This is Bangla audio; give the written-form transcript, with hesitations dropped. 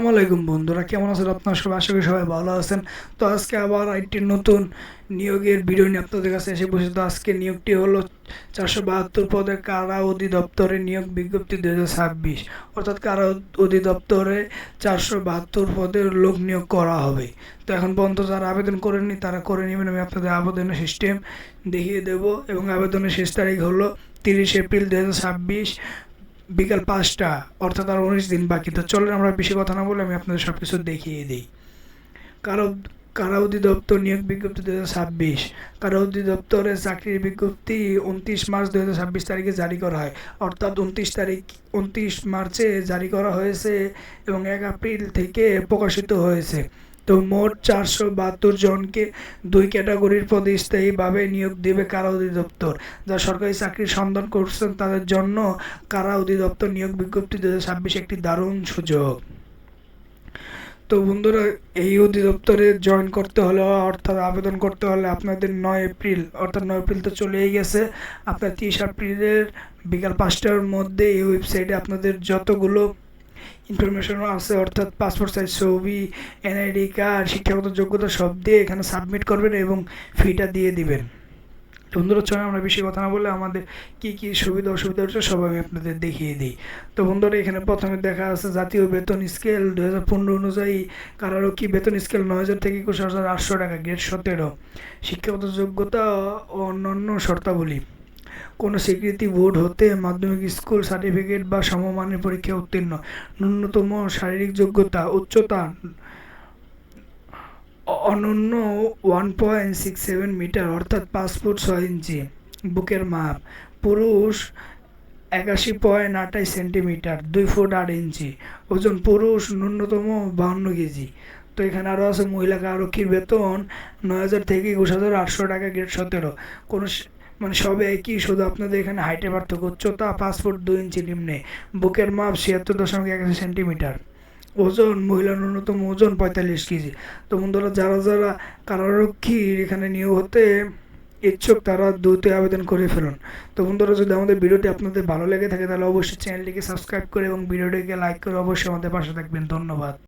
আসসালামাইকুম বন্ধুরা, কেমন আছেন আপনারা সবাই? আশা করি সবাই ভালো আছেন। তো আজকে আবার একটি নতুন নিয়োগের ভিডিও নিয়ে আপনাদের কাছে এসে বসে। তো আজকে নিয়োগটি হলো 472 পদের কারা অধিদপ্তরে নিয়োগ বিজ্ঞপ্তি 2026, অর্থাৎ কারা অধিদপ্তরে 472 পদের লোক নিয়োগ করা হবে। তো এখন পর্যন্ত যারা আবেদন করেননি তারা করে নেবেন। আমি আপনাদের আবেদনের সিস্টেম দেখিয়ে দেব এবং আবেদনের শেষ তারিখ হলো 30 এপ্রিল 2026 বিকাল 5টা, অর্থাৎ আর 19 দিন বাকি। তো চলেন আমরা বেশি কথা না বলে আমি আপনাদের সব কিছু দেখিয়ে দিই। কারা কারা অধিদপ্তর নিয়োগ বিজ্ঞপ্তি 2026। কারা অধিদপ্তরের চাকরির বিজ্ঞপ্তি 29 মার্চ 2026 তারিখে জারি করা হয়, অর্থাৎ 29 মার্চে জারি করা হয়েছে এবং 1 এপ্রিল থেকে প্রকাশিত হয়েছে। তো মোট 472 জনকে 2 ক্যাটাগরির পদে স্থায়ীভাবে নিয়োগ দেবে কারা অধিদপ্তর। যারা সরকারি চাকরির সন্ধান করছেন তাদের জন্য কারা অধিদপ্তর নিয়োগ বিজ্ঞপ্তি 2026 একটি দারুণ সুযোগ। তো বন্ধুরা, এই অধিদপ্তরে জয়েন করতে হলে অর্থাৎ আবেদন করতে হলে আপনাদের 9 এপ্রিল, অর্থাৎ 9 এপ্রিল তো চলেই গেছে, আপনার 30 এপ্রিলের বিকাল 5টার মধ্যে এই ওয়েবসাইটে আপনাদের যতগুলো ইনফরমেশন আছে, অর্থাৎ পাসপোর্ট সাইজ ছবি, এনআইডি কার্ড, শিক্ষাগত যোগ্যতা সব দিয়ে এখানে সাবমিট করবেন এবং ফিটা দিয়ে দিবেন। বন্ধুরা চলে আমরা বেশি কথা না বলে আমাদের কি কি সুবিধা অসুবিধা হচ্ছে সব আমি আপনাদের দেখিয়ে দিই। তো বন্ধুরা, এখানে প্রথমে দেখা আছে জাতীয় বেতন স্কেল 2015 অনুযায়ী কারারক্ষী বেতন স্কেল 9,000 থেকে 21,800 টাকা, গ্রেড 17। শিক্ষাগত যোগ্যতা ও অন্যান্য শর্তাবলী: কোনো স্বীকৃতি বোর্ড হতে মাধ্যমিক স্কুল সার্টিফিকেট বা সমমানের পরীক্ষা উত্তীর্ণ, ন্যূনতম শারীরিক যোগ্যতা উচ্চতা অনন্য 1.67 মিটার, অর্থাৎ 5 ফুট 6 ইঞ্চি, বুকের মাপ পুরুষ 81.28 সেন্টিমিটার, 2 ফুট 8 ইঞ্চি, ওজন পুরুষ ন্যূনতম 52 কেজি। তো এখানে আরও আছে মহিলা আরক্ষীর বেতন 9,000 থেকে 21,800 টাকা, গ্রেড 17। কোনো মানে সব একই, শুধু আপনাদের এখানে হাইটে পার্থক্য। উচ্চতা 5 ফুট 2 ইঞ্চি নিম্নে, বুকের মাপ 76.81 সেন্টিমিটার, ওজন মহিলা ন্যূনতম ওজন 45 কেজি। তো বন্ধুরা, যারা যারা কারারক্ষীর এখানে নিয়োগ হতে ইচ্ছুক তারা দ্রুত আবেদন করে ফেলুন। তো বন্ধুরা, যদি আমাদের ভিডিওটি আপনাদের ভালো লেগে থাকে তাহলে অবশ্যই চ্যানেলটিকে সাবস্ক্রাইব করে এবং ভিডিওটিকে লাইক করে অবশ্যই আমাদের পাশে থাকবেন। ধন্যবাদ।